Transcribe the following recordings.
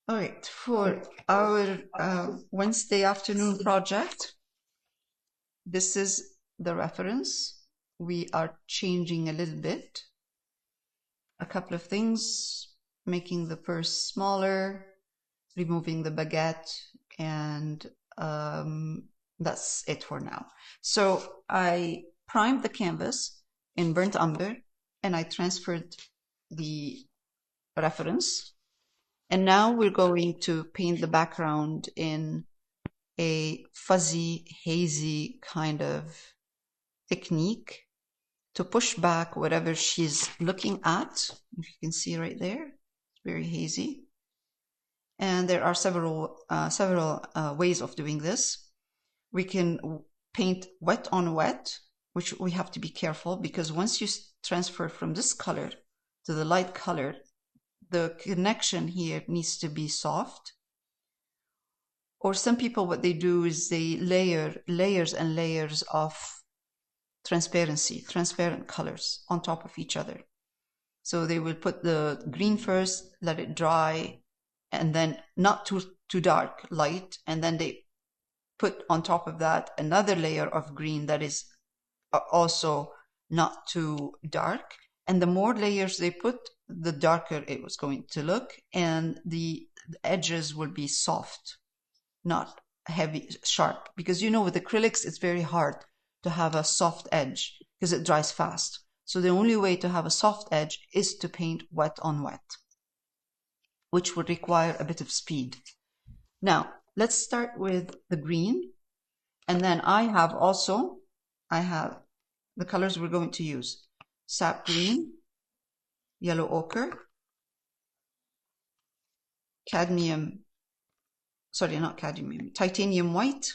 All right, for our Wednesday afternoon project, this is the reference. We are changing a little bit, a couple of things, making the purse smaller, removing the baguette, and that's it for now. So I primed the canvas in burnt umber, and I transferred the reference. And now we're going to paint the background in a fuzzy, hazy kind of technique to push back whatever she's looking at. If you can see right there, it's very hazy. And there are several ways of doing this. We can paint wet on wet, which we have to be careful because once you transfer from this color to the light color, the connection here needs to be soft. Or some people, what they do is they layer layers and layers of transparent colors on top of each other. So they will put the green first, let it dry, and then not too dark, light, and then they put on top of that another layer of green that is also not too dark. And the more layers they put, the darker it was going to look, and the edges will be soft, not heavy, sharp. Because you know with acrylics, it's very hard to have a soft edge because it dries fast. So the only way to have a soft edge is to paint wet on wet, which would require a bit of speed. Now, let's start with the green. And then I have the colors we're going to use. Sap Green, Yellow Ochre, Titanium White,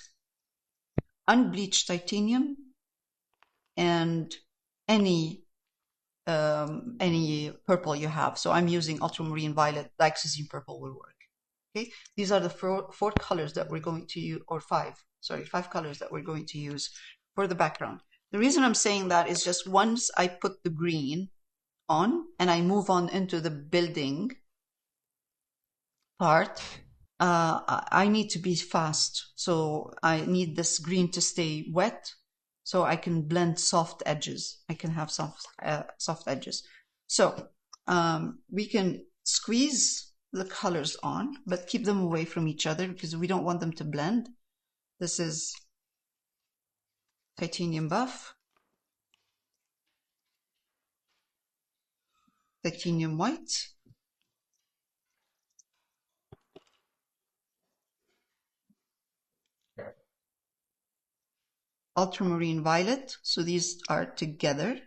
Unbleached Titanium, and any purple you have. So I'm using Ultramarine Violet, Dioxazine Purple will work. Okay, these are the four colors that we're going to use, or five colors that we're going to use for the background. The reason I'm saying that is just once I put the green on and I move on into the building part, I need to be fast. So I need this green to stay wet so I can blend soft edges. I can have soft edges. So we can squeeze the colors on, but keep them away from each other because we don't want them to blend. This is Titanium Buff, Titanium White, Ultramarine Violet. So these are together.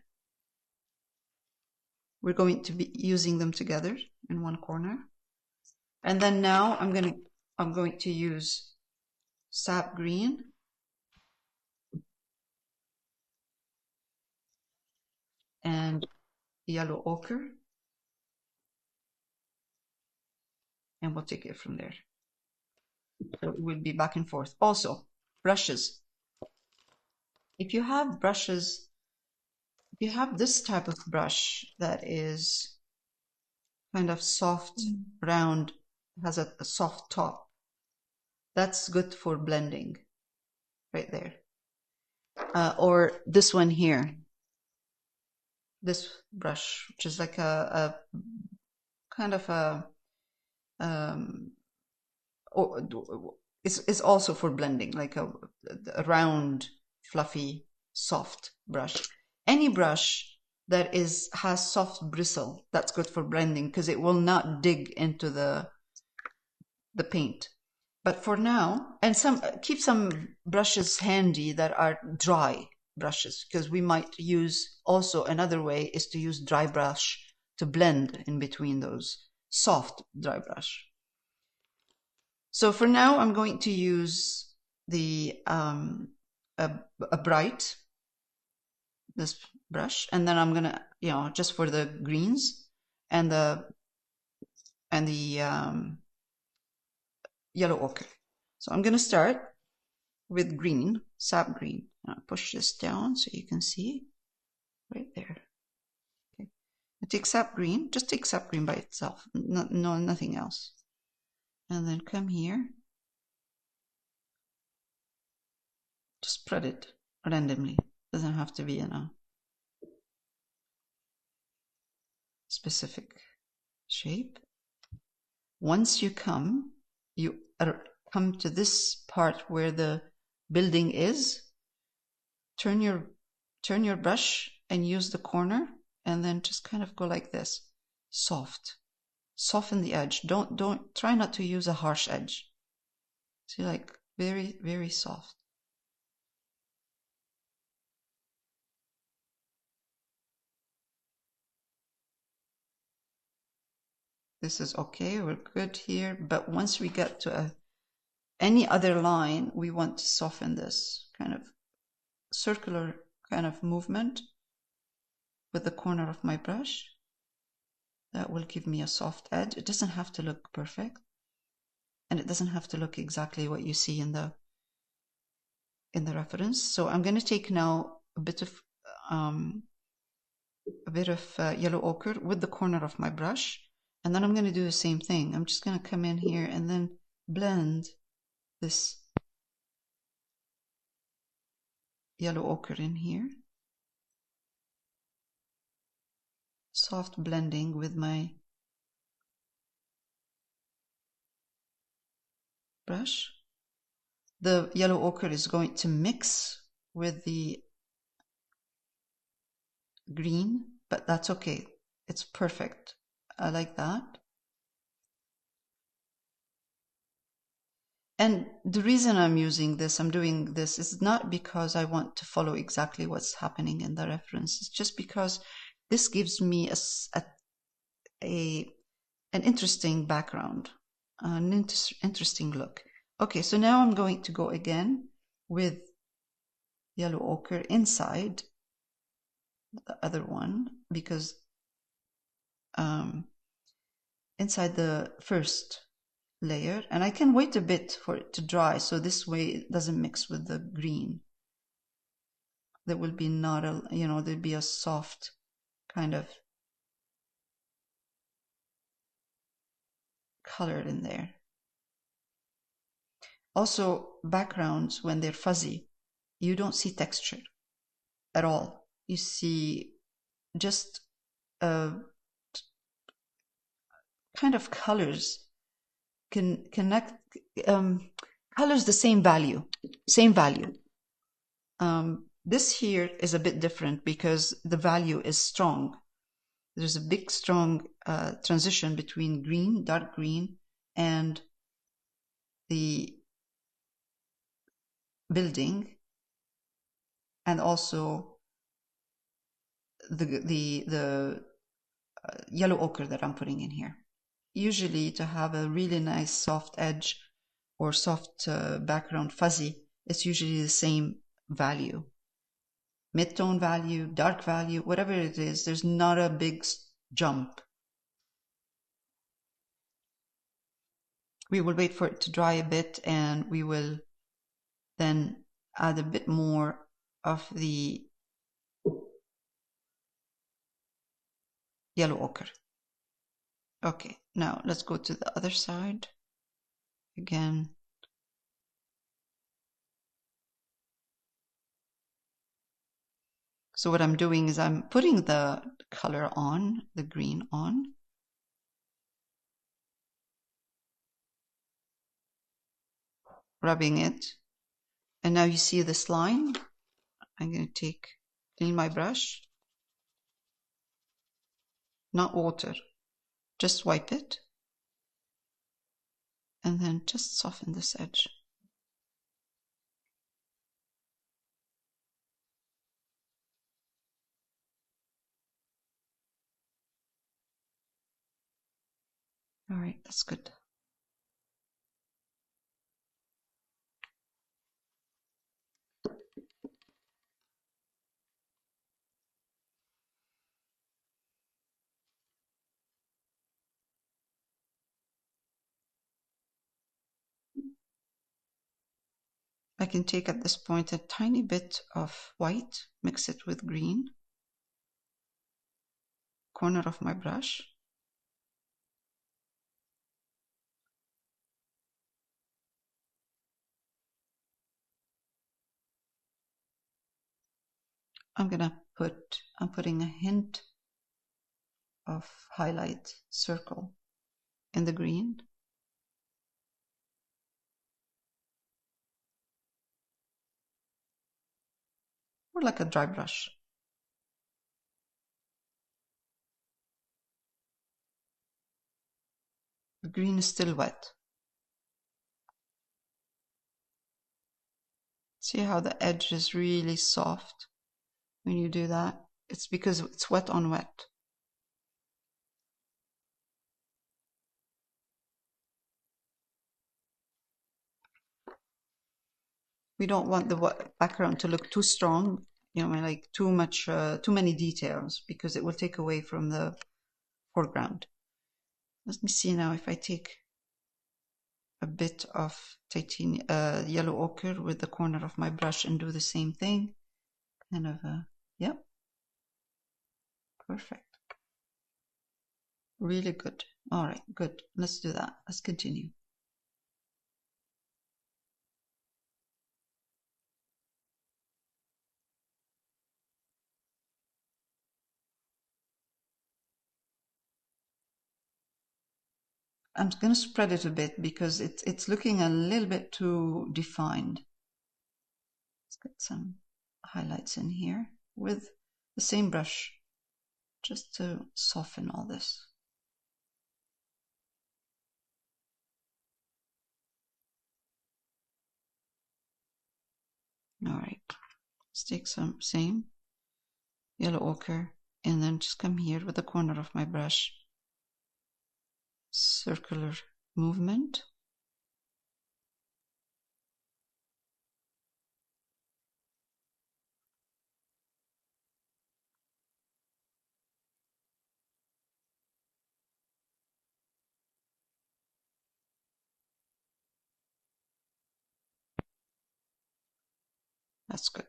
We're going to be using them together in one corner. And then now I'm going to use Sap Green, and Yellow Ochre, and we'll take it from there. So it will be back and forth. Also, brushes. If you have brushes, if you have this type of brush that is kind of soft, round, has a soft top, that's good for blending right there. Or this one here, this brush, which is like a kind of a it's also for blending, like a round, fluffy, soft brush. Any brush that has soft bristle, that's good for blending because it will not dig into the paint. But for now, and keep some brushes handy that are dry brushes, because we might use also another way is to use dry brush to blend in between those, soft dry brush. So for now, I'm going to use the a bright, this brush, and then I'm gonna, just for the greens and the yellow ochre. So I'm gonna start with green, Sap Green. I'll push this down so you can see right there. Okay. I take Sap Green, just take Sap Green by itself, nothing else. and then come here, just spread it randomly. Doesn't have to be in a specific shape. Once you come to this part where the building is, turn your brush and use the corner, and then just kind of go like this. Soften the edge. Don't try not to use a harsh edge. See, like very, very soft. This is okay, we're good here, but once we get to any other line, we want to soften this kind of circular kind of movement with the corner of my brush. That will give me a soft edge. It doesn't have to look perfect, and it doesn't have to look exactly what you see in the reference. So I'm going to take now a bit of yellow ochre with the corner of my brush, and then I'm going to do the same thing. I'm just going to come in here and then blend this yellow ochre in here. Soft blending with my brush. The yellow ochre is going to mix with the green, but that's okay. It's perfect. I like that. And the reason I'm doing this is not because I want to follow exactly what's happening in the reference. It's just because this gives me an interesting background, an interesting look. Okay, so now I'm going to go again with yellow ochre inside the other one, because inside the first layer, and I can wait a bit for it to dry, so this way it doesn't mix with the green. There will be there'll be a soft kind of color in there. Also, backgrounds, when they're fuzzy, you don't see texture at all. You see just kind of colors can connect, colors the same value. This here is a bit different because the value is strong. There's a big, strong transition between green, dark green, and the building, and also the yellow ochre that I'm putting in here. Usually, to have a really nice soft edge or soft background fuzzy, it's usually the same value. Mid-tone value, dark value, whatever it is, there's not a big jump. We will wait for it to dry a bit, and we will then add a bit more of the yellow ochre. Okay, now let's go to the other side again. So what I'm doing is I'm putting the color on, the green on. Rubbing it. And now you see this line. I'm going to clean my brush. Not water, just wipe it. And then just soften this edge. All right, that's good. I can take at this point a tiny bit of white, mix it with green, corner of my brush. I'm putting a hint of highlight circle in the green. Or like a dry brush. The green is still wet. See how the edge is really soft when you do that? It's because it's wet on wet. We don't want the background to look too strong, you know, like too many details, because it will take away from the foreground. Let me see now if I take a bit of titanium, yellow ochre with the corner of my brush and do the same thing. Kind of yep. Perfect. Really good. All right, good. Let's do that. Let's continue. I'm going to spread it a bit because it's looking a little bit too defined. Let's get some highlights in here with the same brush just to soften all this. All right, let's take some same yellow ochre and then just come here with the corner of my brush. Circular movement. That's good.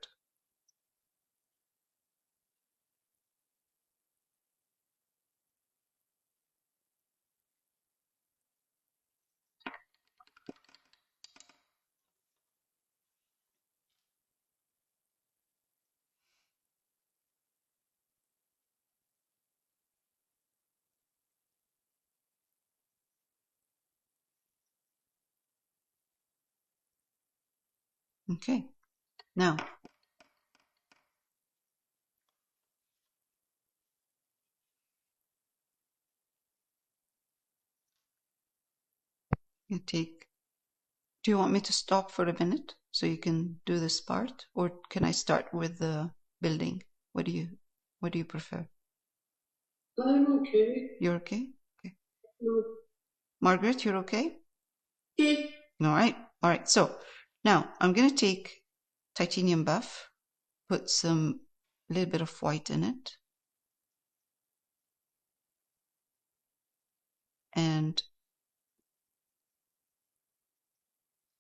Okay, now you take. Do you want me to stop for a minute so you can do this part, or can I start with the building? What do you prefer? I'm okay. You're okay? Okay. No. Margaret, you're okay? Okay. All right. All right. So now I'm going to take titanium buff, put some little bit of white in it, and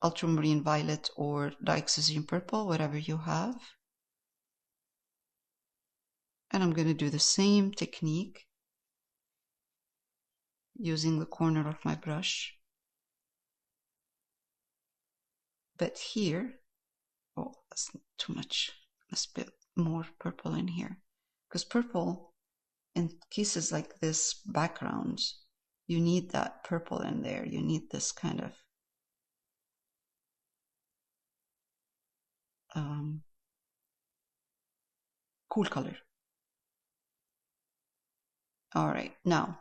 ultramarine violet or dioxazine purple, whatever you have. And I'm going to do the same technique using the corner of my brush. But here, oh, that's too much. Let's put more purple in here. Because purple, in cases like this, backgrounds, you need that purple in there. You need this kind of cool color. All right, now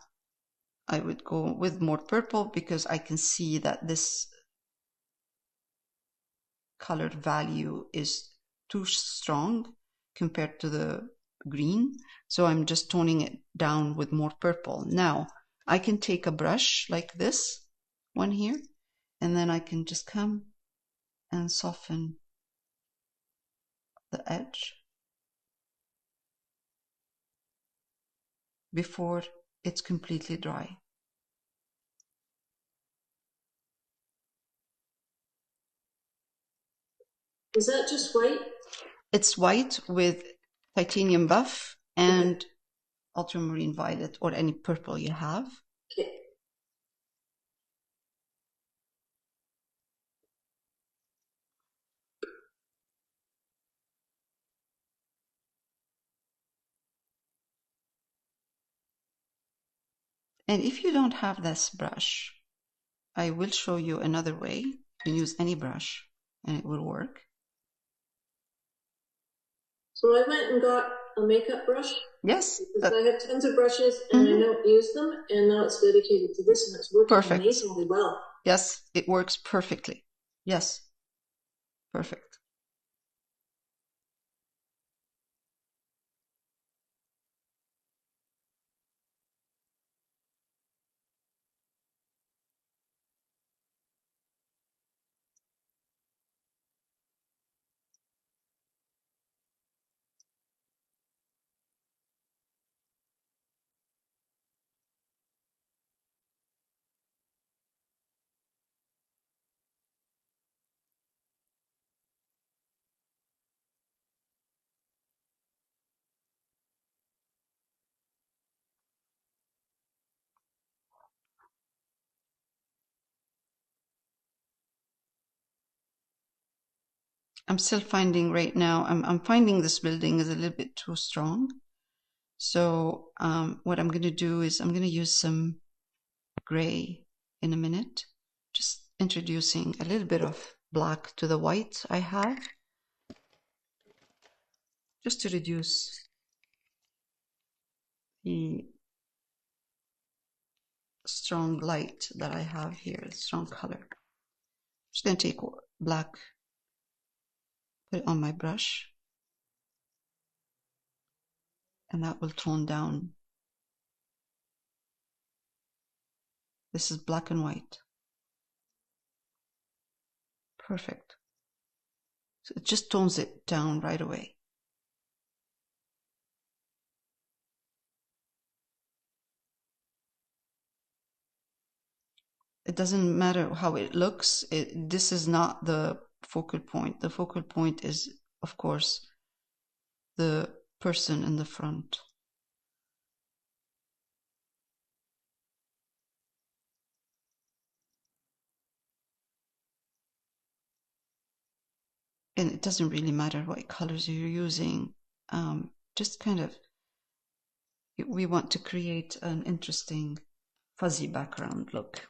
I would go with more purple because I can see that this color value is too strong compared to the green. So I'm just toning it down with more purple. Now I can take a brush like this one here, and then I can just come and soften the edge before it's completely dry. Is that just white? It's white with titanium buff and ultramarine violet or any purple you have. Okay. And if you don't have this brush, I will show you another way. You can use any brush and it will work. So I went and got a makeup brush. Yes. Because I have tons of brushes and I don't use them, and now it's dedicated to this and it's working amazingly well. Yes, it works perfectly. Yes, perfect. I'm still finding right now, I'm finding this building is a little bit too strong. So what I'm going to do is I'm going to use some gray in a minute, just introducing a little bit of black to the white I have, just to reduce the strong light that I have here, strong color. I'm just going to take black, put it on my brush, and that will tone down. This is black and white. Perfect. So it just tones it down right away. It doesn't matter how it looks. This is not the focal point. The focal point is, of course, the person in the front. And it doesn't really matter what colors you're using. Just kind of, we want to create an interesting fuzzy background look.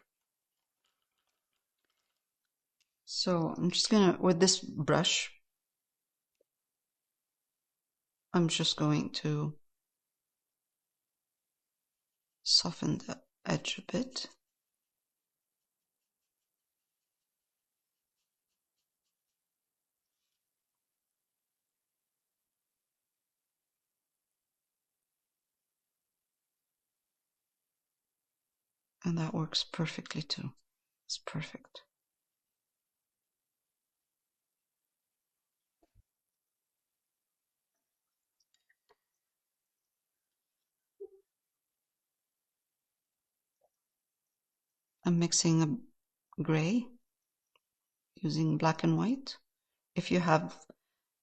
So I'm just gonna, with this brush, I'm just going to soften the edge a bit. And that works perfectly too. It's perfect. I'm mixing a gray using black and white. If you have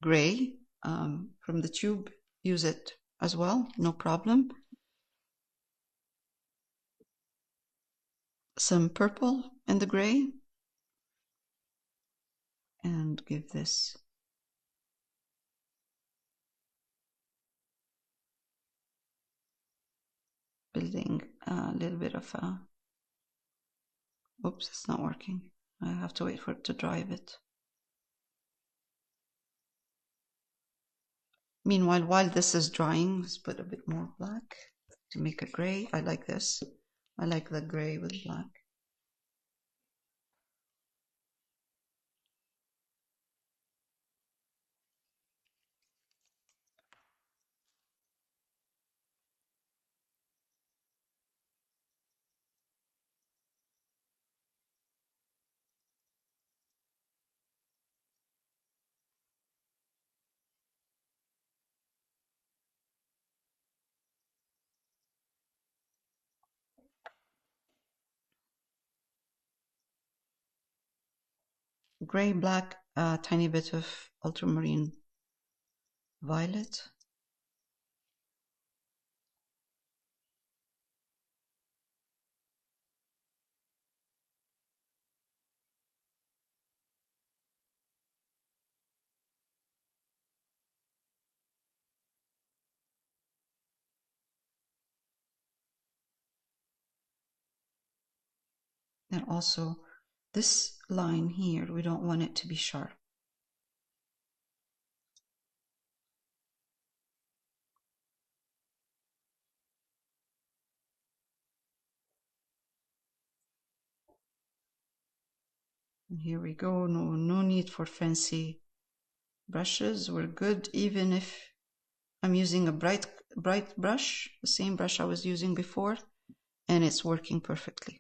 gray from the tube, use it as well, no problem. Some purple in the gray, and give this building a little bit of a, oops, it's not working. I have to wait for it to dry a bit. Meanwhile, while this is drying, let's put a bit more black to make a gray. I like this. I like the gray with black. Gray, black, a tiny bit of ultramarine violet. And also this line here, we don't want it to be sharp. And here we go. No need for fancy brushes. We're good even if I'm using a bright brush, the same brush I was using before, and it's working perfectly.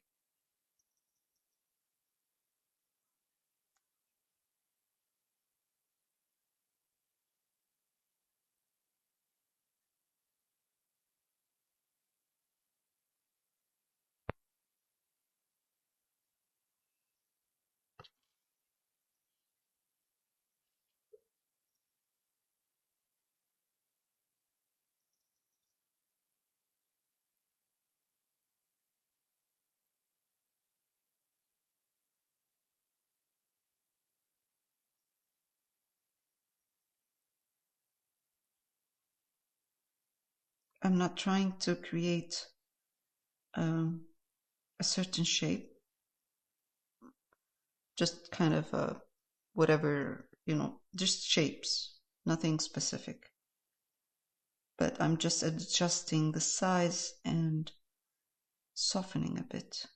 I'm not trying to create a certain shape, just kind of whatever, just shapes, nothing specific. But I'm just adjusting the size and softening a bit.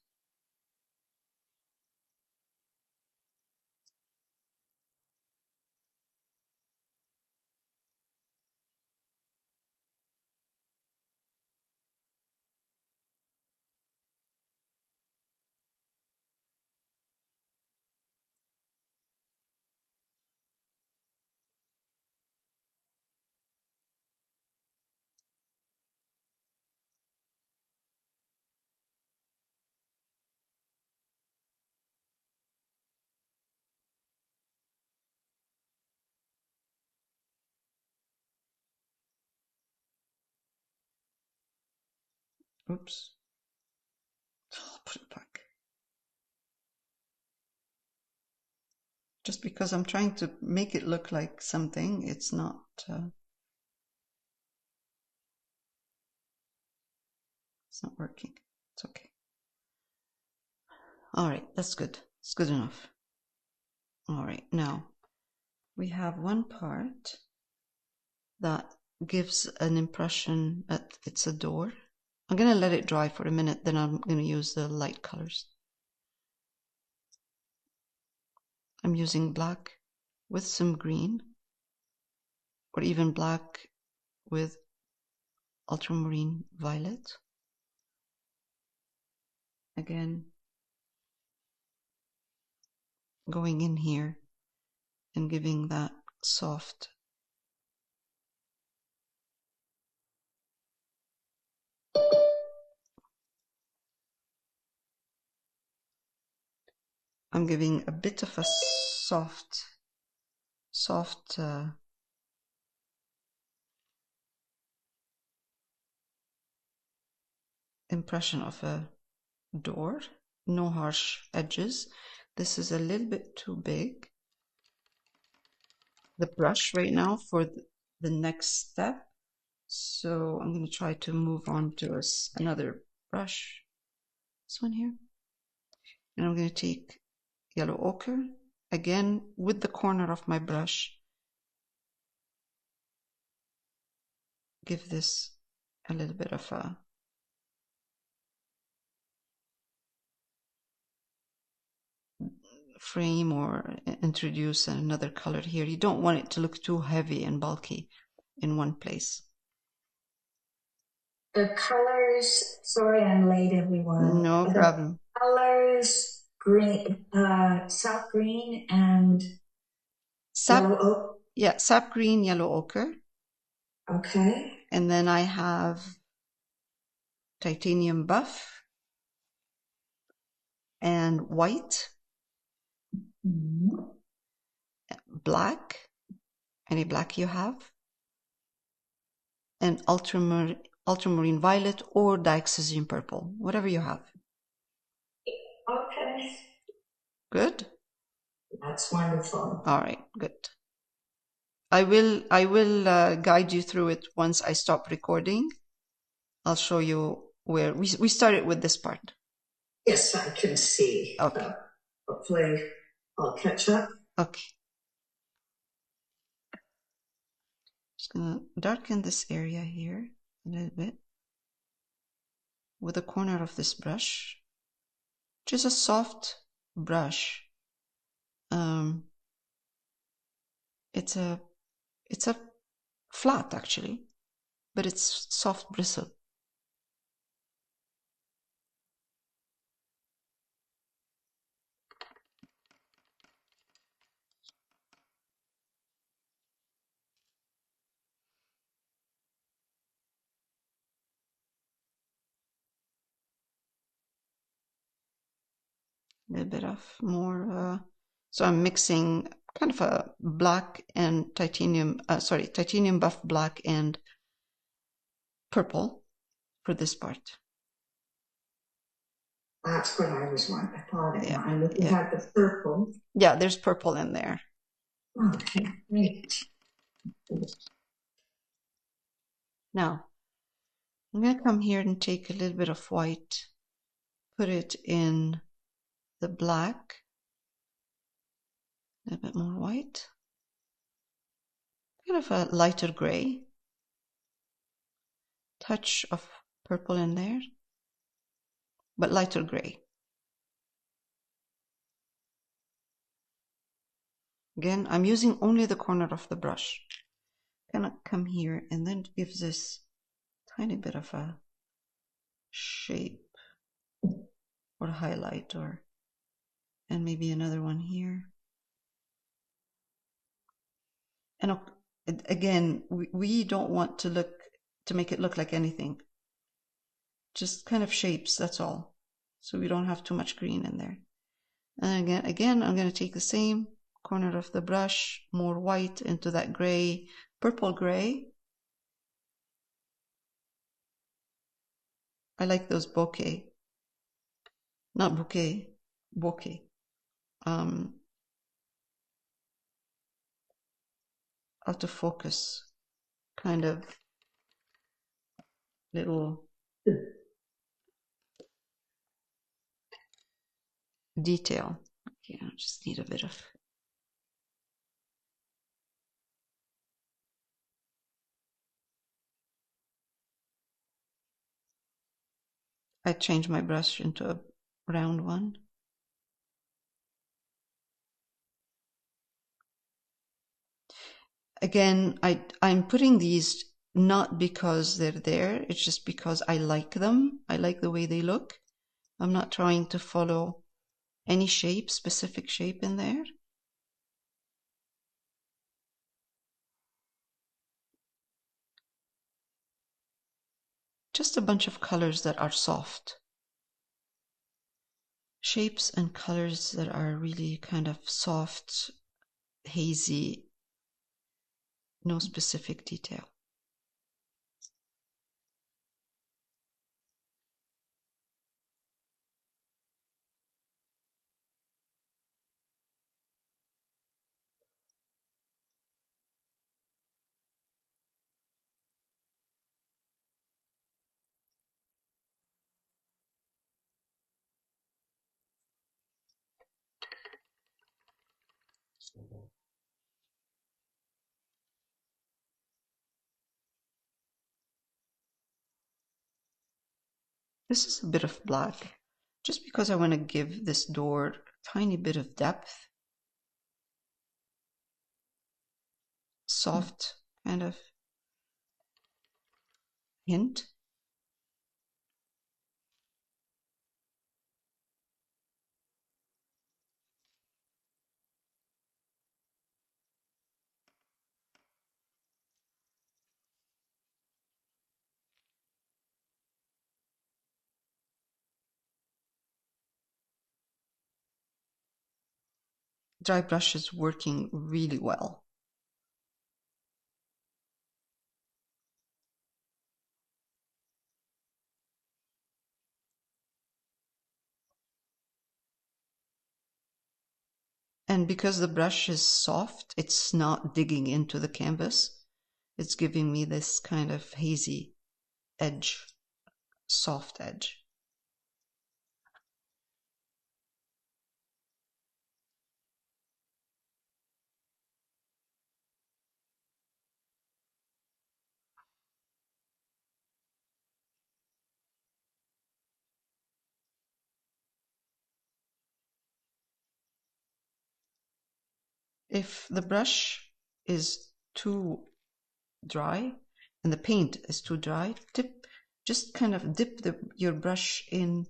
Oops. I'll put it back. Just because I'm trying to make it look like something, it's not. It's not working. It's okay. All right, that's good. It's good enough. All right, now we have one part that gives an impression that it's a door. I'm going to let it dry for a minute, then I'm going to use the light colors. I'm using black with some green, or even black with Ultramarine Violet. Again, going in here and giving that soft I'm giving a bit of a soft impression of a door, no harsh edges. This is a little bit too big, the brush right now, for the next step. So I'm going to try to move on to another brush, this one here. And I'm going to take yellow ochre, again with the corner of my brush, give this a little bit of a frame, or introduce another color here. You don't want it to look too heavy and bulky in one place. The colors, sorry I'm late everyone. No problem. The colors, green, sap green and yellow ochre. Yeah, sap green, yellow ochre. Okay. And then I have titanium buff and white, black, any black you have, and ultramarine violet or dioxazine purple, whatever you have. Okay. Good? That's wonderful. All right, good. I will guide you through it once I stop recording. I'll show you where we started with this part. Yes, I can see. Okay. Hopefully I'll catch up. Okay. Just gonna darken this area here a little bit with the corner of this brush, which is a soft brush. It's a flat actually, but it's soft bristle. A little bit of more, so I'm mixing kind of a black and titanium buff black and purple for this part. That's what I was wondering. I thought it might. You had the purple. Yeah, there's purple in there. Okay, great. Now, I'm going to come here and take a little bit of white, put it in the black, a little bit more white, kind of a lighter gray, touch of purple in there, but lighter gray. Again, I'm using only the corner of the brush. Gonna come here and then give this tiny bit of a shape or highlight, and maybe another one here. And again, we don't want to make it look like anything. Just kind of shapes, that's all. So we don't have too much green in there. And again, I'm going to take the same corner of the brush, more white into that gray, purple gray. I like those bouquet. Not bouquet, bouquet. Out of focus, kind of little detail. Okay, I just need a bit of. I changed my brush into a round one. Again, I'm putting these not because they're there, it's just because I like them. I like the way they look. I'm not trying to follow any shape, specific shape in there. Just a bunch of colors that are soft. Shapes and colors that are really kind of soft, hazy, no specific detail. This is a bit of black, just because I want to give this door a tiny bit of depth. Soft kind of hint. Dry brush is working really well. And because the brush is soft, it's not digging into the canvas. It's giving me this kind of hazy edge, soft edge. if the brush is too dry and the paint is too dry, just kind of dip your brush in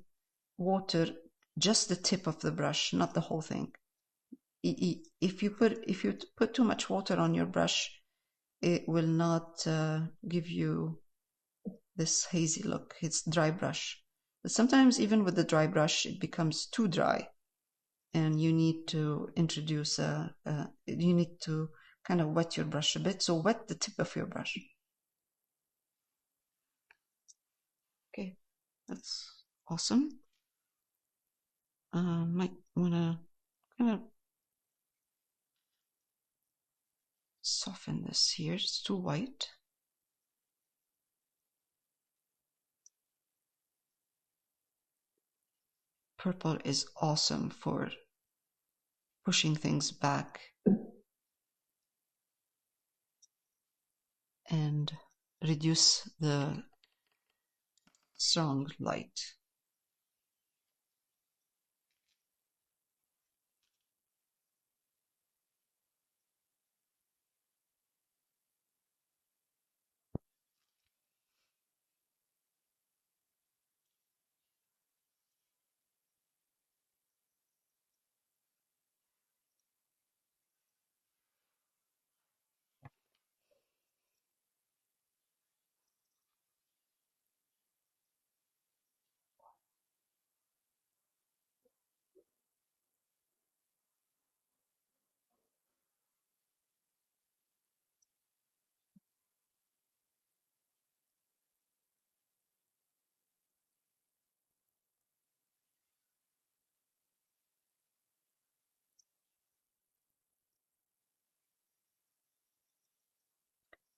water, just the tip of the brush, not the whole thing. If you put too much water on your brush, it will not give you this hazy look. It's dry brush. But sometimes even with the dry brush, it becomes too dry, and you need to introduce you need to kind of wet your brush a bit. So wet the tip of your brush. Okay, that's awesome. Might want to kind of soften this here. It's too white. Purple is awesome for pushing things back and reduce the strong light.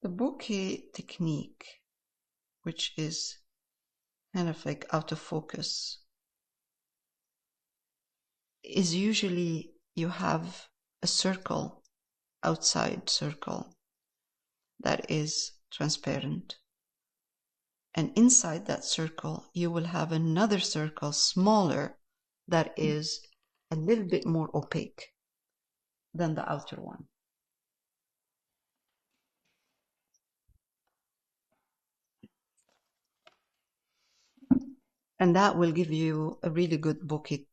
The bouquet technique, which is kind of like out of focus, is usually you have a circle, outside circle, that is transparent. And inside that circle, you will have another circle, smaller, that is a little bit more opaque than the outer one. And that will give you a really good bouquet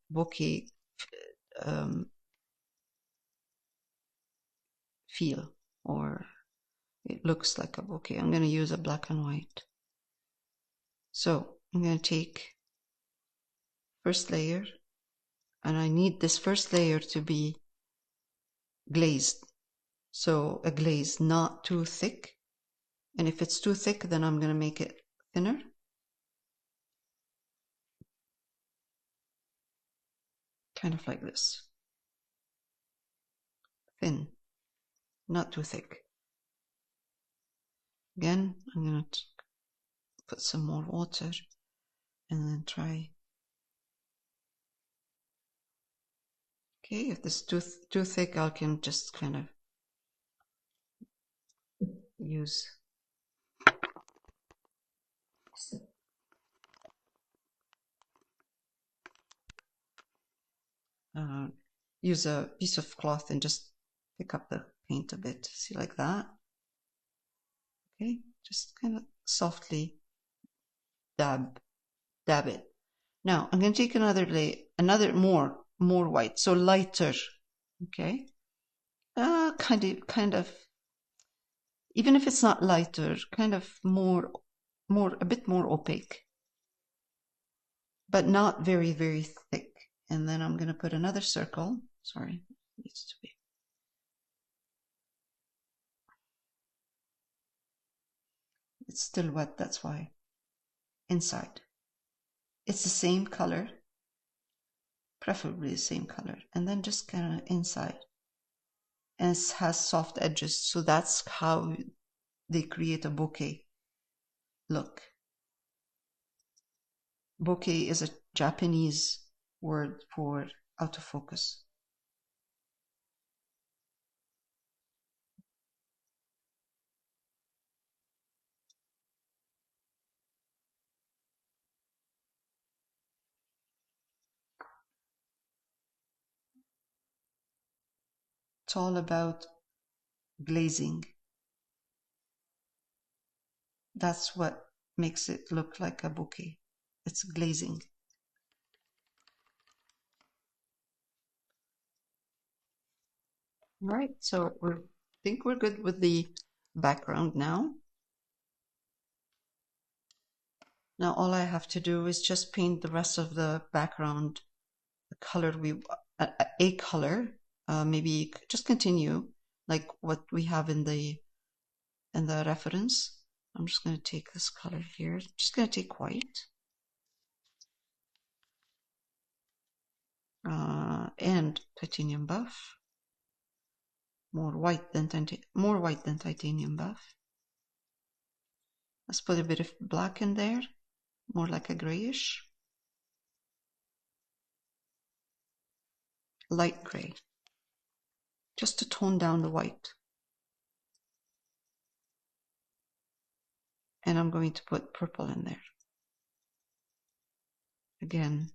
feel, or it looks like a bouquet. I'm going to use a black and white. So I'm going to take first layer, and I need this first layer to be glazed. So a glaze, not too thick. And if it's too thick, then I'm going to make it thinner. Kind of like this. Thin, not too thick. Again, I'm going to put some more water and then try. Okay, if this is too thick, I can just kind of use use a piece of cloth and just pick up the paint a bit. See, like that. Okay, just kind of softly dab it. Now I'm going to take another layer, more white, so lighter. Okay, kind of, even if it's not lighter, kind of a bit more opaque, but not very, very thick. And then I'm going to put another circle. Sorry, it needs to be. It's still wet, that's why. Inside. It's the same color, preferably the same color. And then just kind of inside. And it has soft edges, so that's how they create a bouquet look. Bouquet is a Japanese word for out of focus. It's all about glazing. That's what makes it look like a bouquet. It's glazing. Right, so I think we're good with the background now. Now all I have to do is just paint the rest of the background the color a color. Maybe just continue like what we have in the reference. I'm just going to take this color here. Just going to take white. And titanium buff. More white than titanium buff. Let's put a bit of black in there, more like a grayish. Light gray, just to tone down the white. And I'm going to put purple in there. Again.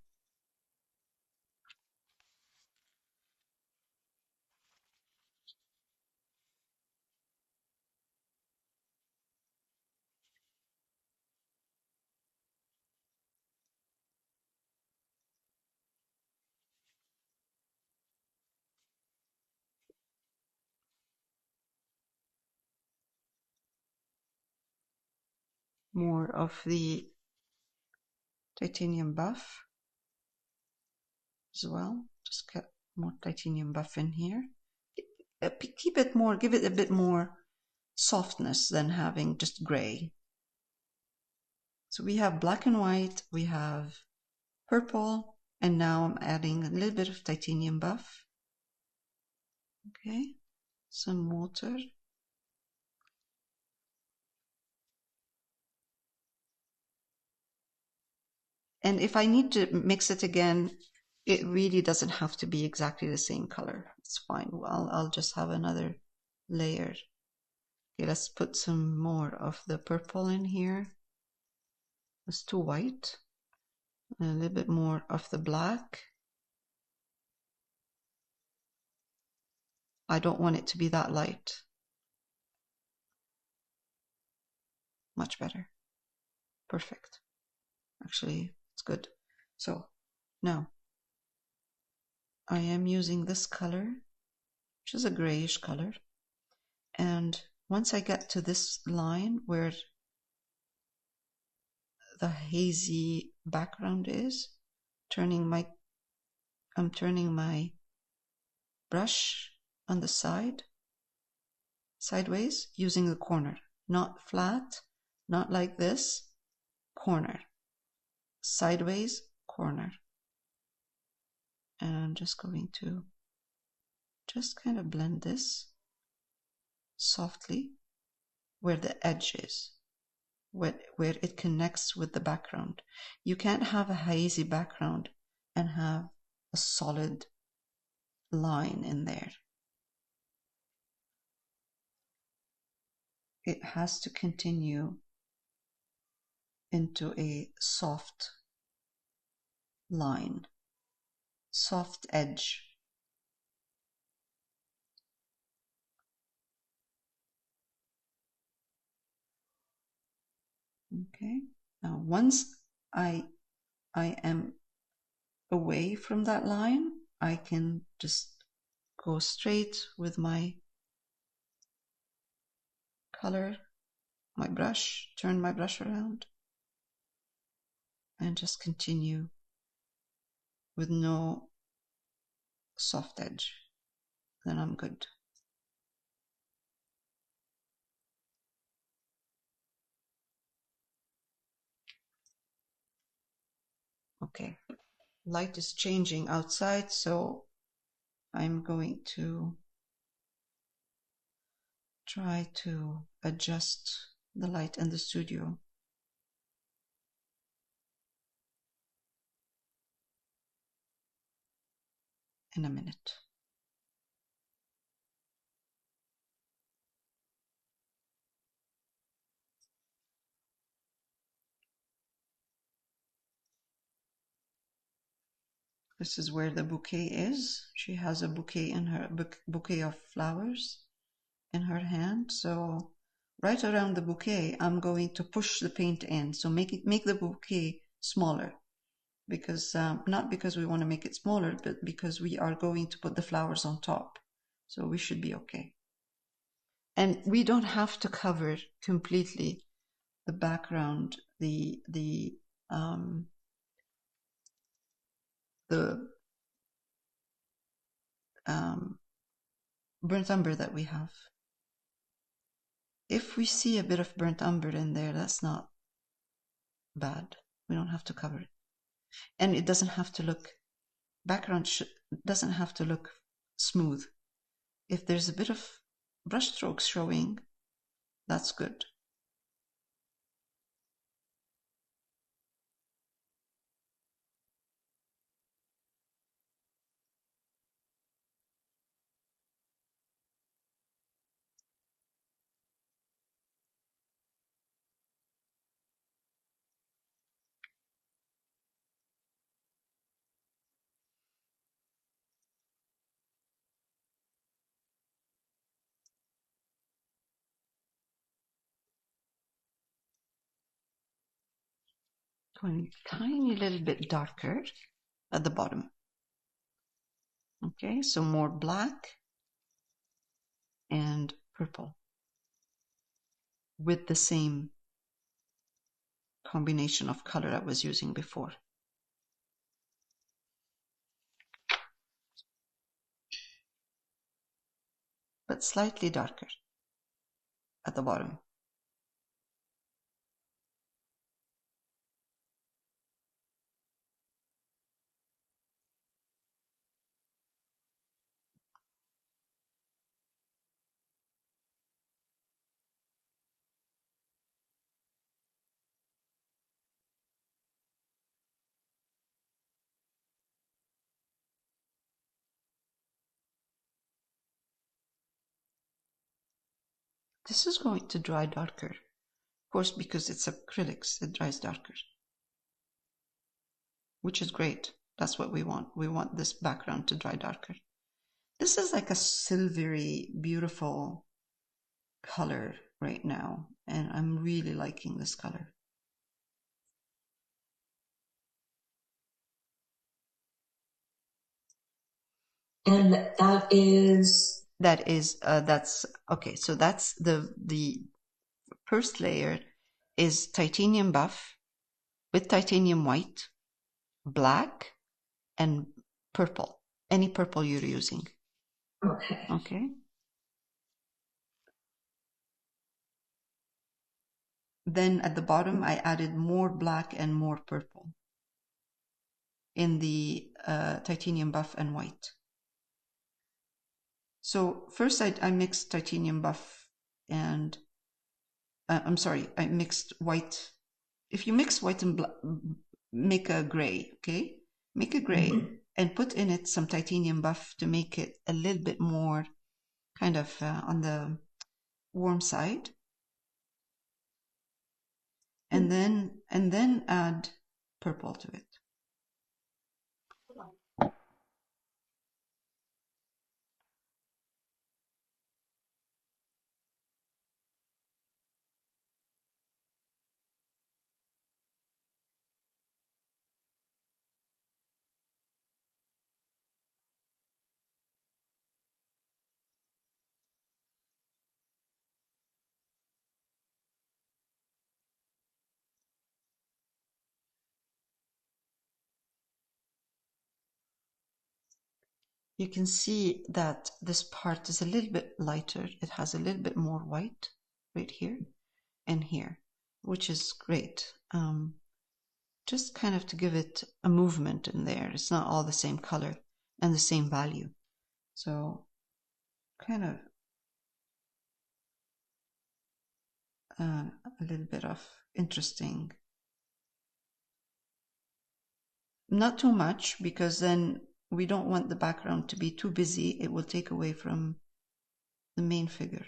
More of the titanium buff as well. Just get more titanium buff in here. Keep it more, give it a bit more softness than having just gray. So we have black and white, we have purple, and now I'm adding a little bit of titanium buff. Okay, some water. And if I need to mix it again, it really doesn't have to be exactly the same color. It's fine. Well, I'll just have another layer. Okay, let's put some more of the purple in here. It's too white. And a little bit more of the black. I don't want it to be that light. Much better. Perfect. Actually, it's good. So now I am using this color, which is a grayish color. And once I get to this line where the hazy background is, I'm turning my brush on the side, sideways, using the corner, not flat, not like this, corner, sideways, corner. And I'm just going to just kind of blend this softly where the edge is, where it connects with the background. You can't have a hazy background and have a solid line in there. It has to continue into a soft line, soft edge. Okay, now once I am away from that line, I can just go straight with my color, my brush, turn my brush around, and just continue with no soft edge. Then I'm good. Okay, light is changing outside, so I'm going to try to adjust the light in the studio. In a minute. This is where the bouquet is. She has a bouquet in her bouquet of flowers in her hand. So right around the bouquet, I'm going to push the paint in. So make the bouquet smaller, because not because we want to make it smaller, but because we are going to put the flowers on top. So we should be okay. And we don't have to cover completely the background, the burnt umber that we have. If we see a bit of burnt umber in there, that's not bad. We don't have to cover it. And it doesn't have to look, background doesn't have to look smooth. If there's a bit of brush strokes showing, that's good. Going a tiny little bit darker at the bottom. Okay, so more black and purple with the same combination of color I was using before. But slightly darker at the bottom. This is going to dry darker. Of course, because it's acrylics, it dries darker. Which is great. That's what we want. We want this background to dry darker. This is like a silvery, beautiful color right now, and I'm really liking this color. And that's okay. So that's the first layer is titanium buff with titanium white, black, and purple. Any purple you're using. Okay. Okay. Then at the bottom, I added more black and more purple in the titanium buff and white. So first I mixed titanium buff and, I'm sorry, I mixed white. If you mix white and black, make a gray, okay? Make a gray and put in it some titanium buff to make it a little bit more kind of on the warm side. And then add purple to it. You can see that this part is a little bit lighter. It has a little bit more white right here and here, which is great. Just kind of to give it a movement in there. It's not all the same color and the same value. So kind of a little bit of interesting. Not too much, because then we don't want the background to be too busy. It will take away from the main figure.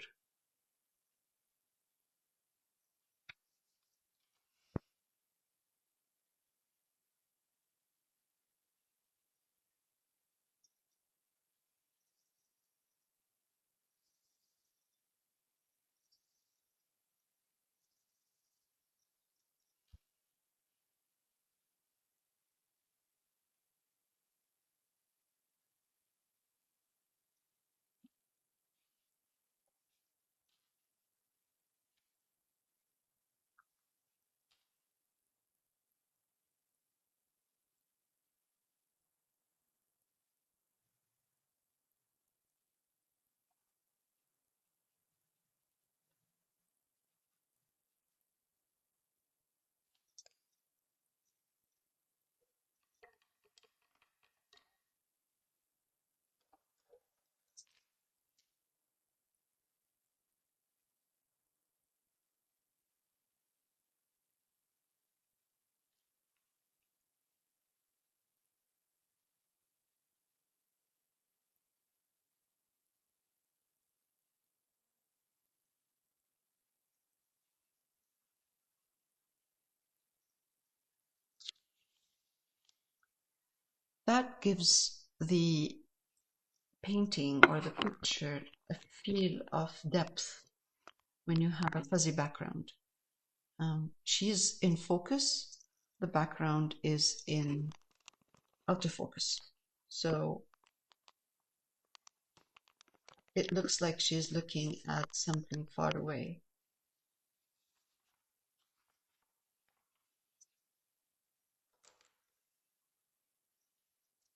That gives the painting or the picture a feel of depth when you have a fuzzy background. She's in focus, the background is in out of focus. So it looks like she's looking at something far away.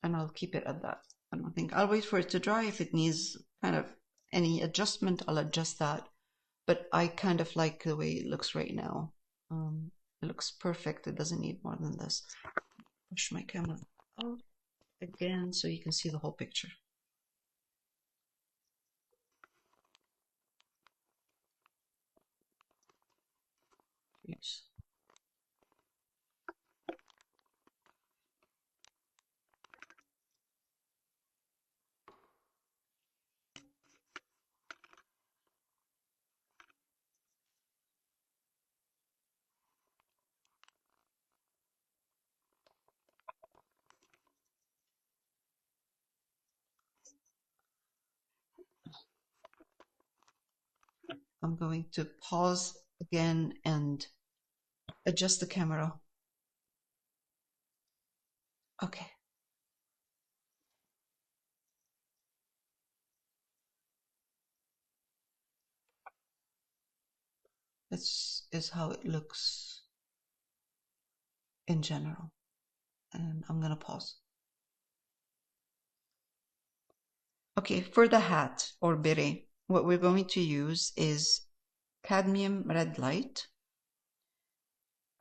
And I'll keep it at that. I don't think I'll wait for it to dry. If it needs kind of any adjustment, I'll adjust that. But I kind of like the way it looks right now. It looks perfect. It doesn't need more than this. Push my camera out again so you can see the whole picture. Yes. I'm going to pause again and adjust the camera. Okay. This is how it looks in general. And I'm going to pause. Okay, for the hat or beret, what we're going to use is Cadmium Red Light,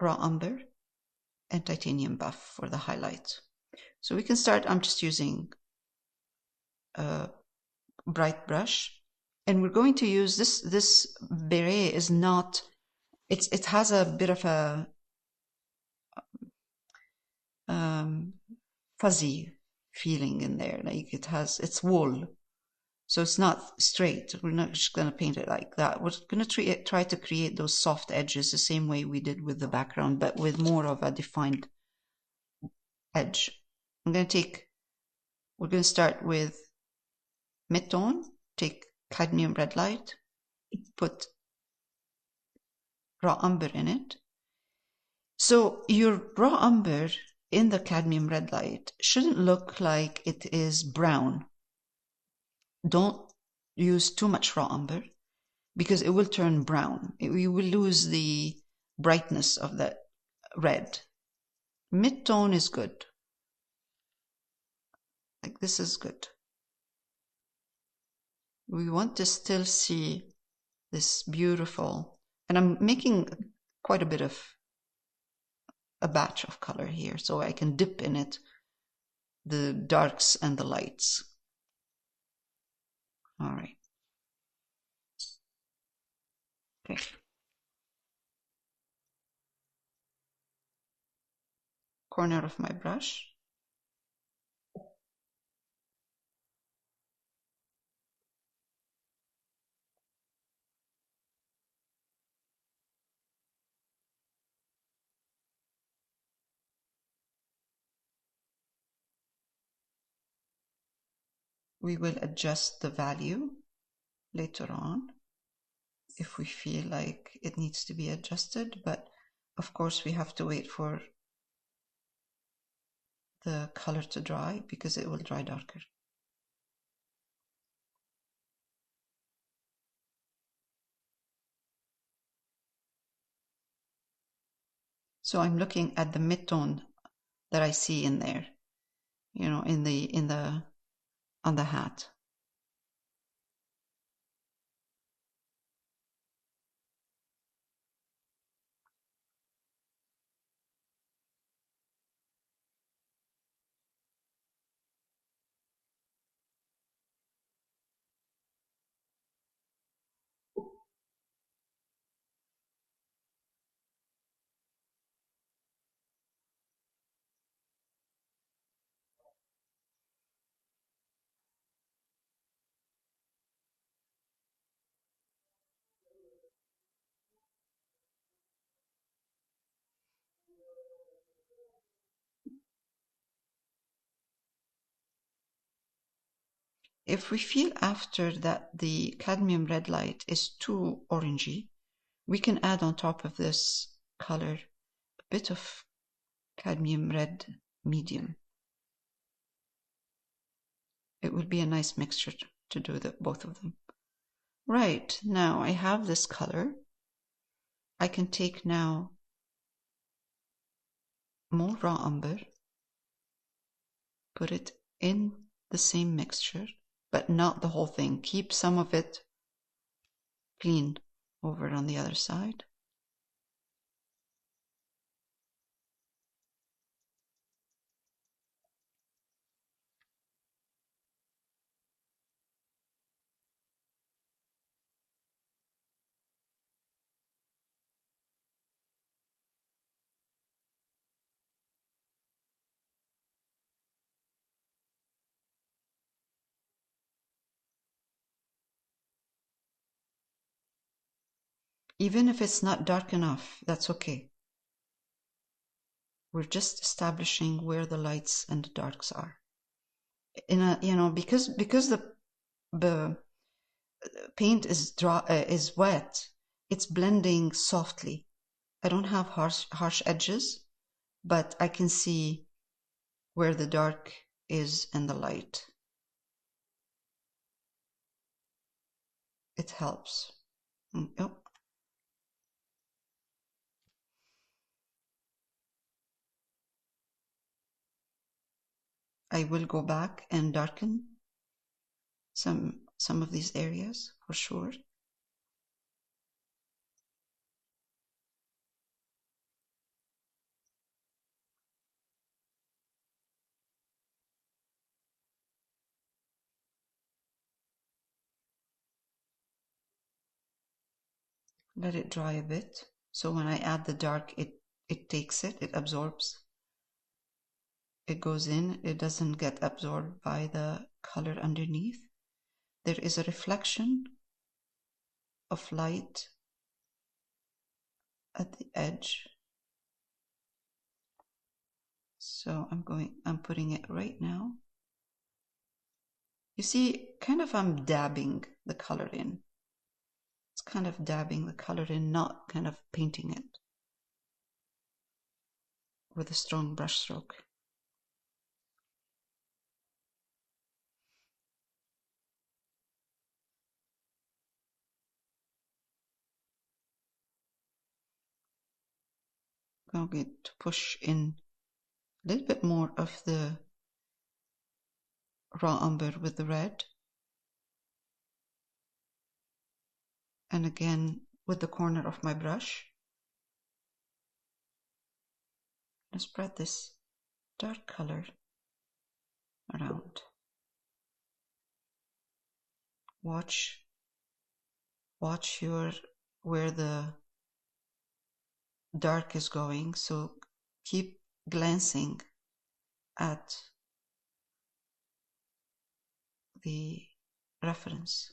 Raw Umber, and Titanium Buff for the highlight. So we can start. I'm just using a bright brush. And we're going to use this beret is not, it has a bit of a fuzzy feeling in there. Like it's wool. So it's not straight. We're not just going to paint it like that. We're going to try to create those soft edges the same way we did with the background, but with more of a defined edge. We're going to start with mid-tone, take Cadmium Red Light, put raw umber in it. So your raw umber in the Cadmium Red Light shouldn't look like it is brown. Don't use too much raw umber because it will turn brown. You will lose the brightness of that red. Mid-tone is good. Like this is good. We want to still see this beautiful, and I'm making quite a bit of a batch of color here so I can dip in it, the darks and the lights. All right. Okay. Corner of my brush. We will adjust the value later on if we feel like it needs to be adjusted, but of course we have to wait for the color to dry because it will dry darker. So I'm looking at the mid-tone that I see in there, you know, on the hat. if we feel after that the cadmium red light is too orangey, we can add on top of this color a bit of cadmium red medium. It would be a nice mixture to do both of them. Right, now I have this color. I can take now more raw umber, put it in the same mixture, but not the whole thing. Keep some of it clean over on the other side. Even if it's not dark enough, that's okay. We're just establishing where the lights and the darks are. Because the paint is wet, it's blending softly. I don't have harsh edges, but I can see where the dark is and the light. It helps. Oh. I will go back and darken some of these areas for sure. Let it dry a bit. So when I add the dark, it takes it, it absorbs. It goes in, it doesn't get absorbed by the color underneath. There is a reflection of light at the edge. So I'm putting it right now. You see, kind of I'm dabbing the color in. It's kind of dabbing the color in, not kind of painting it with a strong brush stroke. I'm going to push in a little bit more of the raw umber with the red. And again, with the corner of my brush, I spread this dark color around. Watch where the dark is going, so keep glancing at the reference.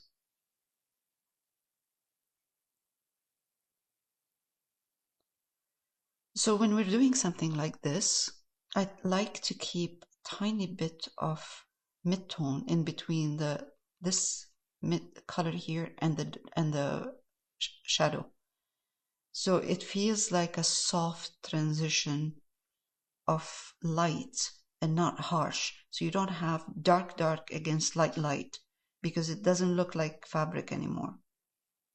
So when we're doing something like this, I'd like to keep a tiny bit of mid-tone in between this mid color here and the shadow. So it feels like a soft transition of light and not harsh. So you don't have dark against light, because it doesn't look like fabric anymore.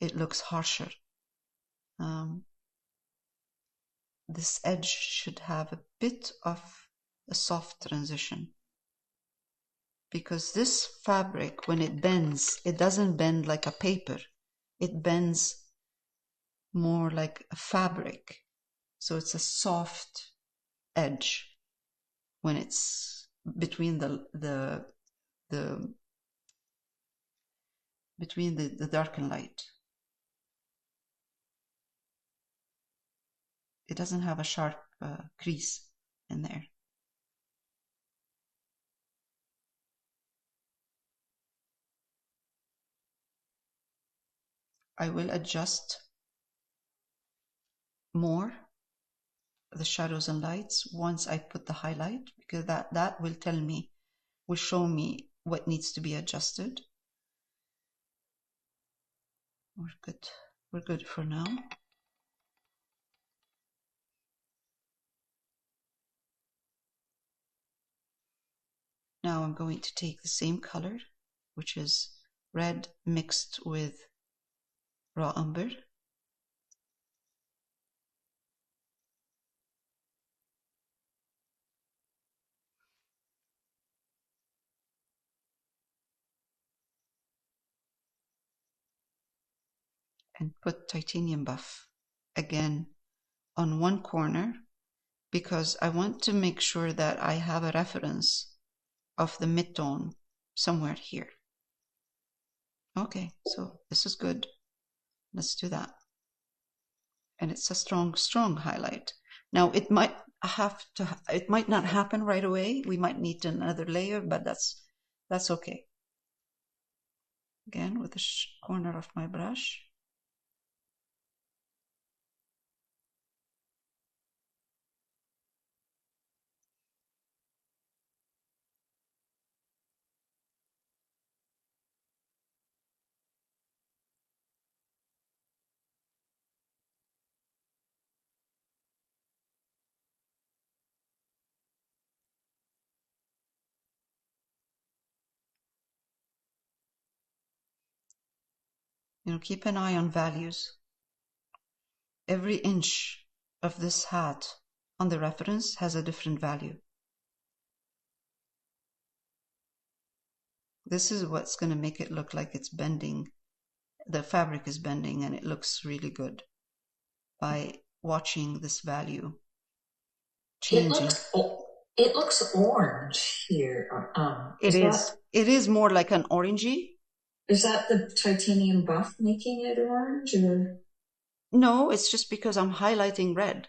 It looks harsher. This edge should have a bit of a soft transition, because this fabric, when it bends, it doesn't bend like a paper. It bends more like a fabric. So it's a soft edge when it's between the dark and light. It doesn't have a sharp crease in there. I will adjust more the shadows and lights once I put the highlight, because that will show me what needs to be adjusted. We're good. We're good for now. Now I'm going to take the same color, which is red mixed with raw umber. And put titanium buff again on one corner, because I want to make sure that I have a reference of the mid-tone somewhere here. Okay, so this is good. Let's do that. And it's a strong, strong highlight. Now it might not happen right away. We might need another layer, but that's okay. Again, with the corner of my brush. Keep an eye on values. Every inch of this hat on the reference has a different value. This is what's going to make it look like it's bending. The fabric is bending, and it looks really good by watching this value changing. It looks orange here. It is more like an orangey. Is that the titanium buff making it orange, or? No, it's just because I'm highlighting red.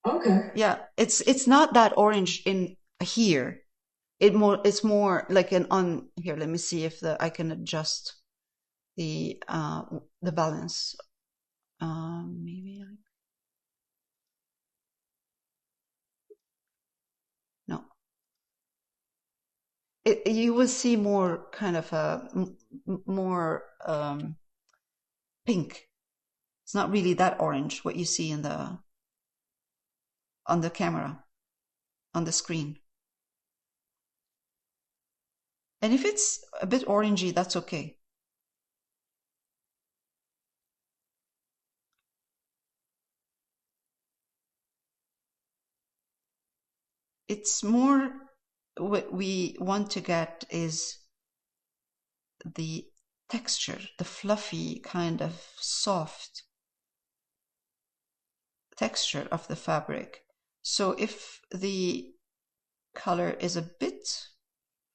Okay. Yeah, it's not that orange in here. It's more like an on here. Let me see if I can adjust the balance. Maybe no. You will see more kind of a more pink. It's not really that orange what you see in on the camera, on the screen. And if it's a bit orangey, that's okay. It's more what we want to get is the texture, the fluffy kind of soft texture of the fabric. So if the color is a bit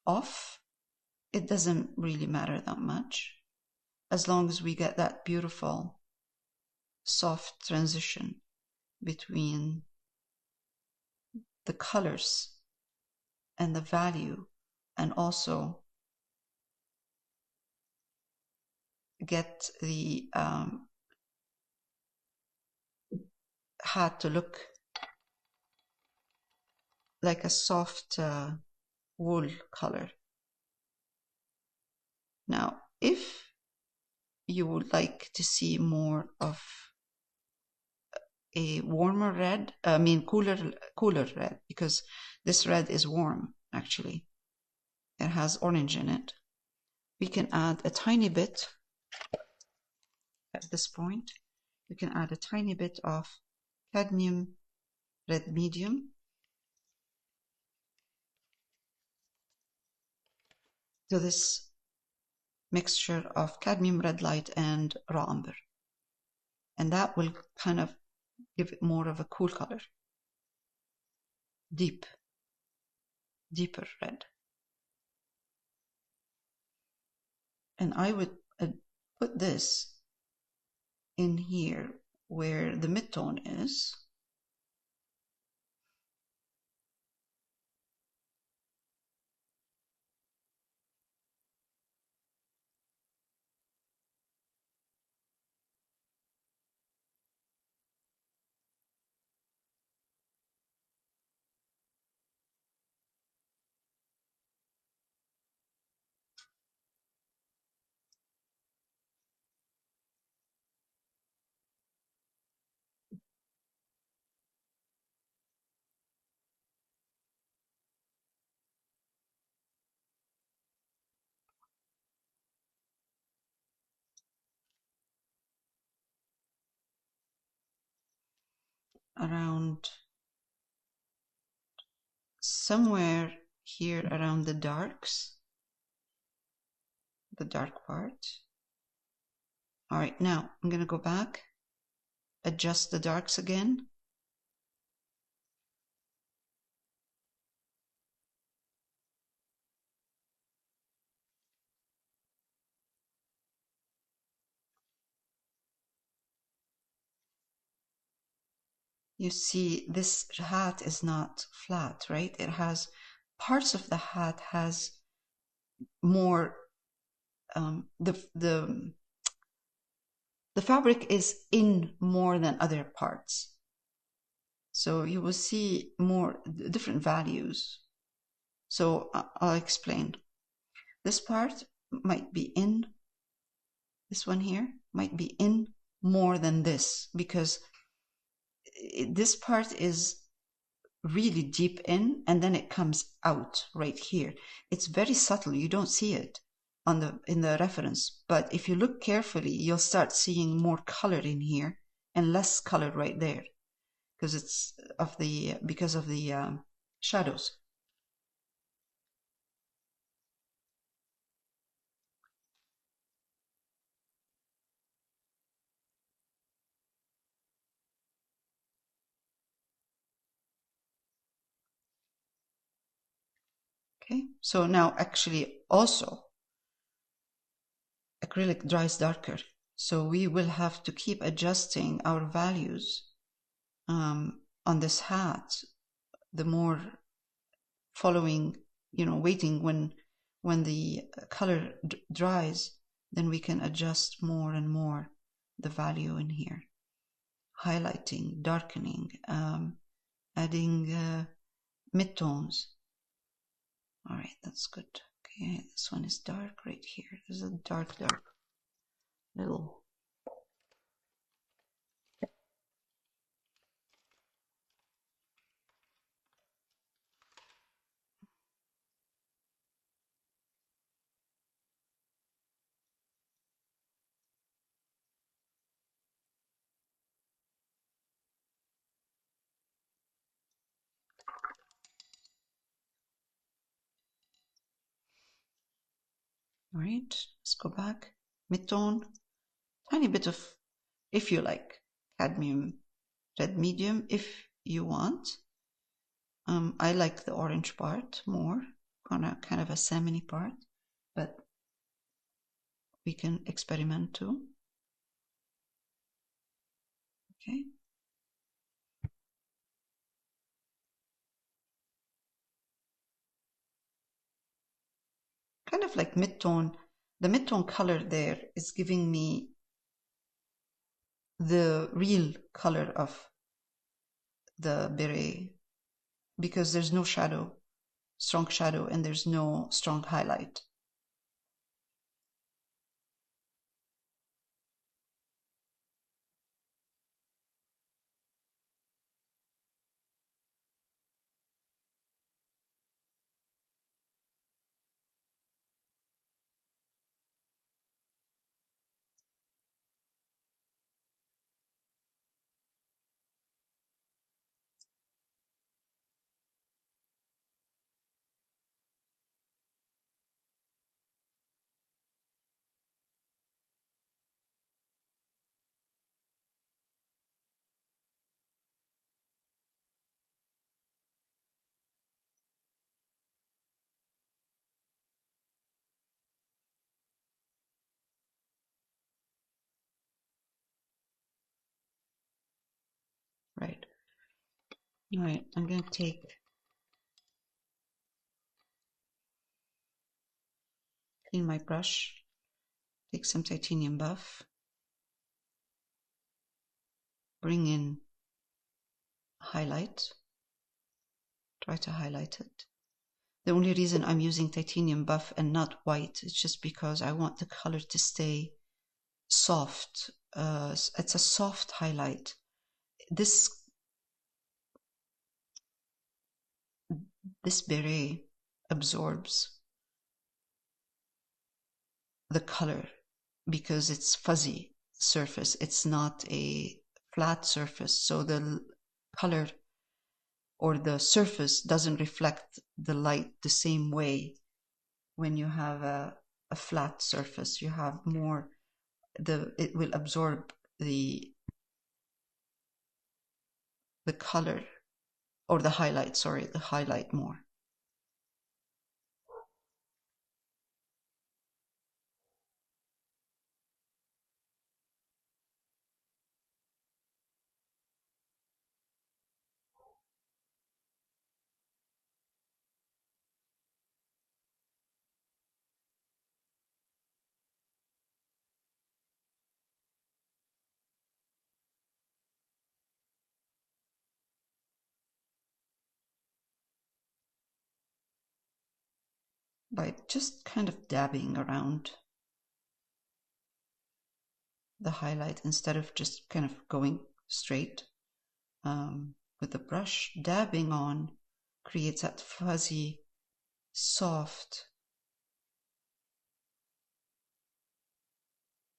off, it doesn't really matter that much, as long as we get that beautiful soft transition between the colors and the value, and also get the hat to look like a soft wool color. Now, if you would like to see more of a warmer red, cooler red, because this red is warm, actually. It has orange in it. We can add a tiny bit at this point. We can add a tiny bit of cadmium red medium to this mixture of cadmium red light and raw umber. And that will kind of give it more of a cool color. Deeper red. And I would put this in here where the midtone is. around somewhere here around the darks, the dark part. All right, now I'm going to go back, adjust the darks again. You see, this hat is not flat, right? It has parts of the hat has more, the fabric is in more than other parts. So you will see more different values. So I'll explain. This part might be in, this one here might be in more than this, because this part is really deep in and then it comes out right here. It's very subtle. You don't see it in the reference, but if you look carefully, you'll start seeing more color in here and less color right there, because it's because of the shadows. Okay, so now actually also acrylic dries darker, so we will have to keep adjusting our values on this hat, the more following, waiting when the color dries, then we can adjust more and more the value in here, highlighting, darkening, adding midtones. All right, that's good. Okay, this one is dark right here. There's a dark little. All right, let's go back. Midtone, tiny bit of, if you like, cadmium red medium, if you want. I like the orange part more, kind of a salmon-y part, but we can experiment too. Okay. Kind of like midtone. The midtone color there is giving me the real color of the beret, because there's no shadow, strong shadow, and there's no strong highlight. Right. All right, I'm going to clean my brush, take some titanium buff, bring in highlight, try to highlight it. The only reason I'm using titanium buff and not white is just because I want the color to stay soft. It's a soft highlight. This beret absorbs the color because it's fuzzy surface. It's not a flat surface, so the color or the surface doesn't reflect the light the same way. When you have a flat surface, you have more, it will absorb the color or the highlight, sorry, the highlight more. By just kind of dabbing around the highlight instead of just kind of going straight with the brush. Dabbing on creates that fuzzy, soft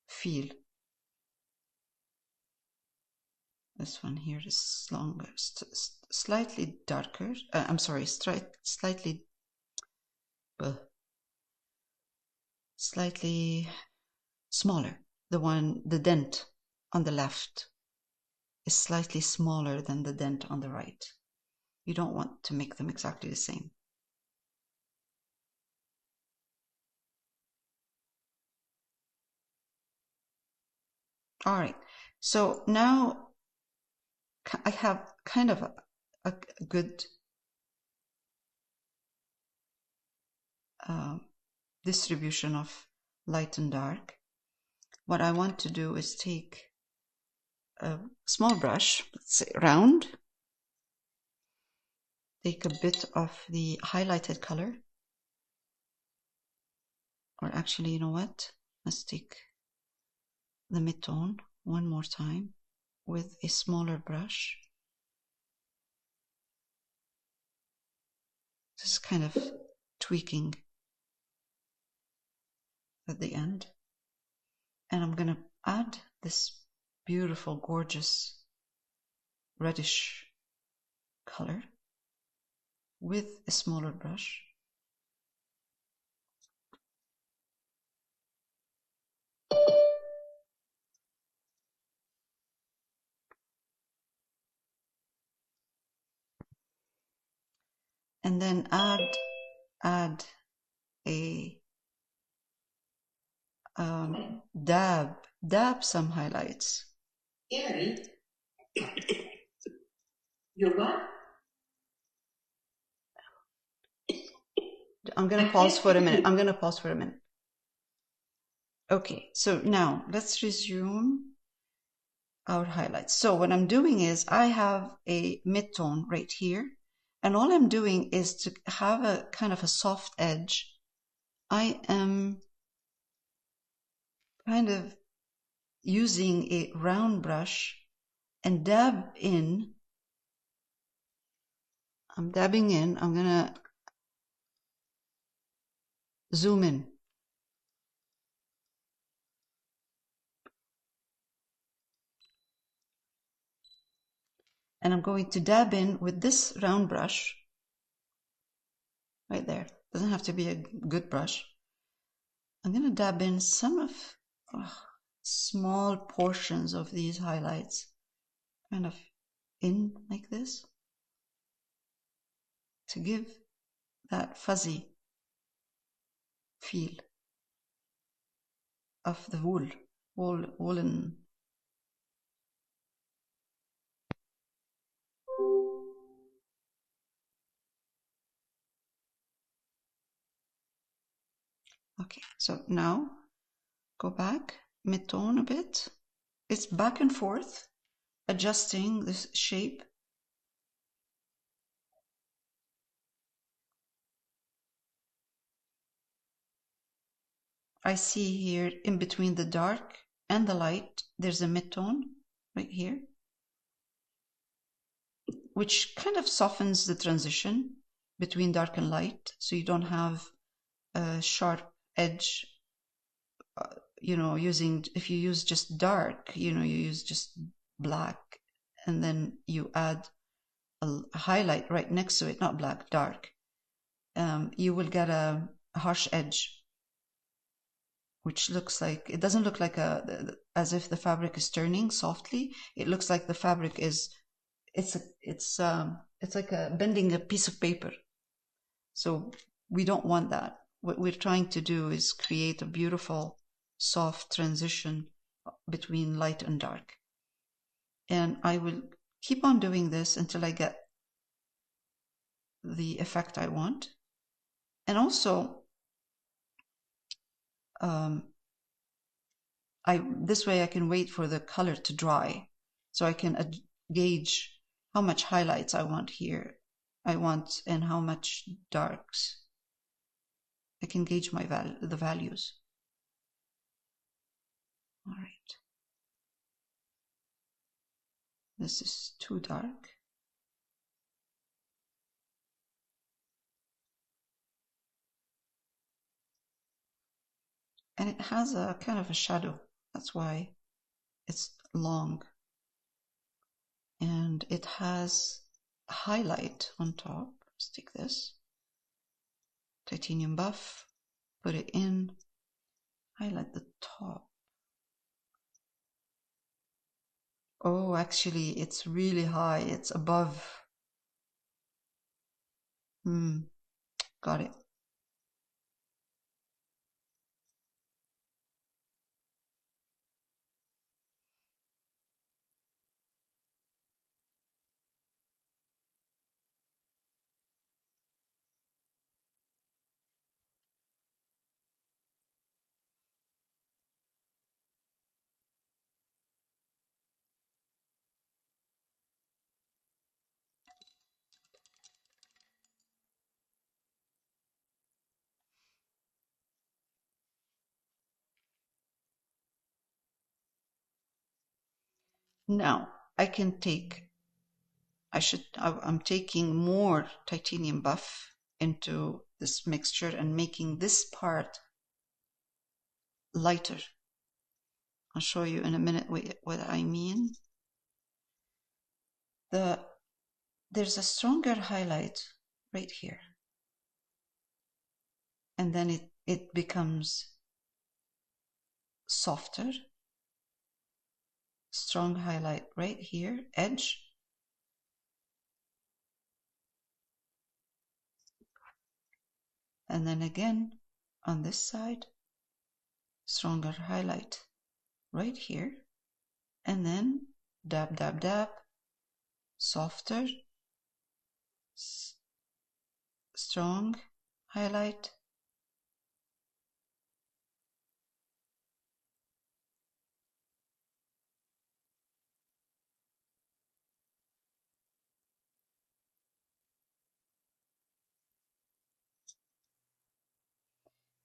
feel. This one here is longer, slightly darker. I'm sorry, slightly smaller. The dent on the left is slightly smaller than the dent on the right. You don't want to make them exactly the same. All right, so now I have kind of a good distribution of light and dark. What I want to do is take a small brush, let's say round, take a bit of the highlighted color, or actually, you know what? Let's take the mid-tone one more time with a smaller brush. Just kind of tweaking at the end. And I'm going to add this beautiful, gorgeous reddish color with a smaller brush. And then add a dab some highlights. Ivory, you're what? I'm going to pause for a minute. Okay, so now let's resume our highlights. So what I'm doing is I have a mid-tone right here, and all I'm doing is to have a kind of a soft edge. I am kind of using a round brush and dab in. I'm dabbing in. I'm going to zoom in. And I'm going to dab in with this round brush right there. Doesn't have to be a good brush. I'm going to dab in some of small portions of these highlights, kind of in like this, to give that fuzzy feel of the woolen. Okay, so now go back, mid-tone a bit. It's back and forth, adjusting this shape. I see here in between the dark and the light, there's a mid-tone right here, which kind of softens the transition between dark and light, so you don't have a sharp edge. You know, if you use just dark, you know, you use just black, and then you add a highlight right next to it, not black, dark, you will get a harsh edge, which looks like, it doesn't look like as if the fabric is turning softly. It looks like the fabric is, it's like bending a piece of paper. So we don't want that. What we're trying to do is create a beautiful, soft transition between light and dark. And I will keep on doing this until I get the effect I want. And also, this way I can wait for the color to dry, so I can gauge how much highlights I want here. And how much darks. I can gauge the values. All right. This is too dark. And it has a kind of a shadow. That's why it's long. And it has a highlight on top. Let's take this. Titanium buff. Put it in. Highlight the top. Oh, actually, it's really high. It's above. Got it. Now I can take, I'm taking more titanium buff into this mixture and making this part lighter. I'll show you in a minute what I mean. There's a stronger highlight right here. And then it becomes softer. Strong highlight right here, edge. And then again on this side, stronger highlight right here. And then dab, dab, dab, softer, strong highlight.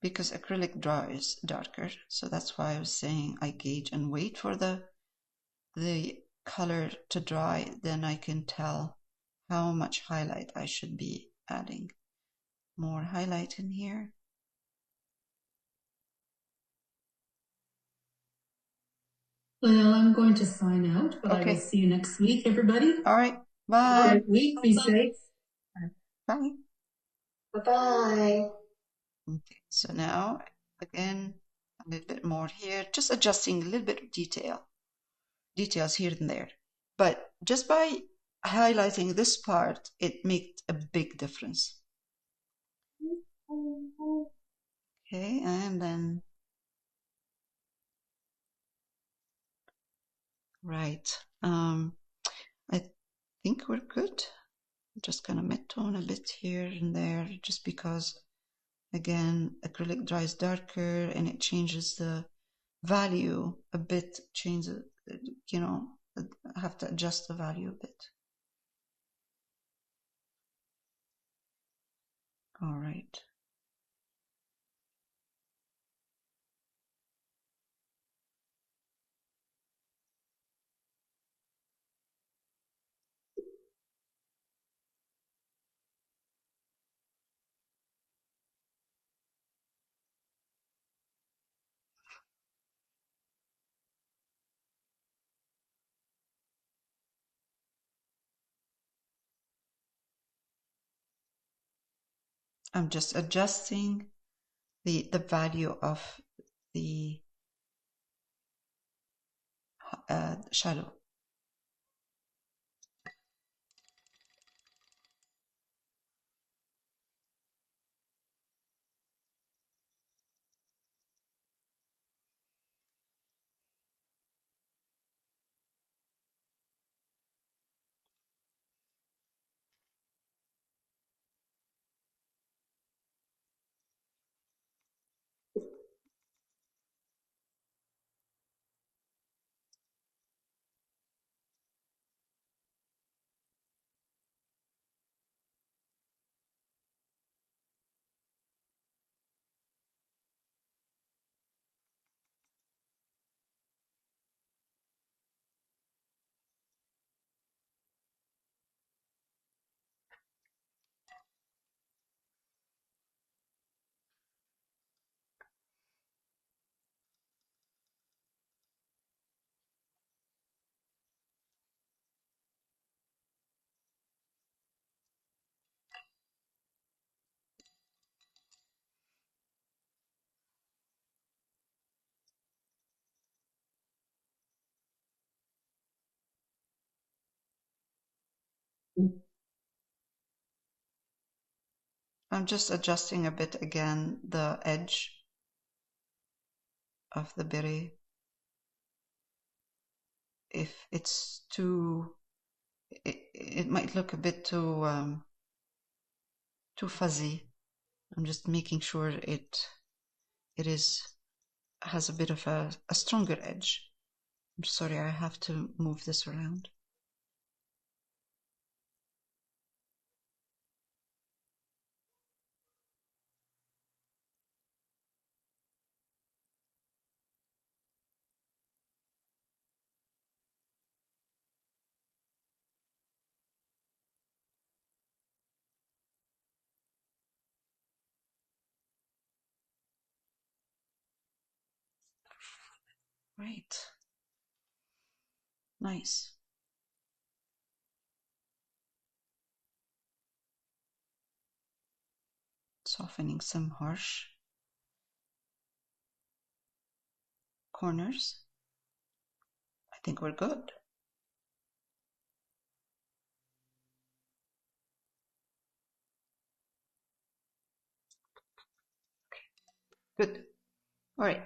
Because acrylic dries darker, so that's why I was saying I gauge and wait for the color to dry, then I can tell how much highlight I should be adding. More highlight in here. Well, I'm going to sign out, but I will see you next week, everybody. All right. Bye. Have a great week. Be safe. Bye. Bye-bye. Okay, so now again a little bit more here, just adjusting a little bit of details here and there. But just by highlighting this part, it makes a big difference. Okay, and then right. I think we're good. I'm just gonna mid-tone a bit here and there, just because again acrylic dries darker and it changes the value a bit. Changes, you know, I have to adjust the value a bit. All right. I'm just adjusting the value of the shadow. I'm just adjusting a bit again the edge of the beret. If it's too, it might look a bit too fuzzy. I'm just making sure it has a bit of a stronger edge. I'm sorry, I have to move this around. Right. Nice. Softening some harsh corners. I think we're good. Good. All right.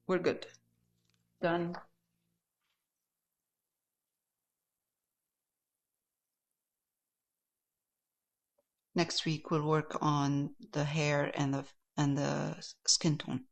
We're good. Done. Next week we'll work on the hair and the skin tone.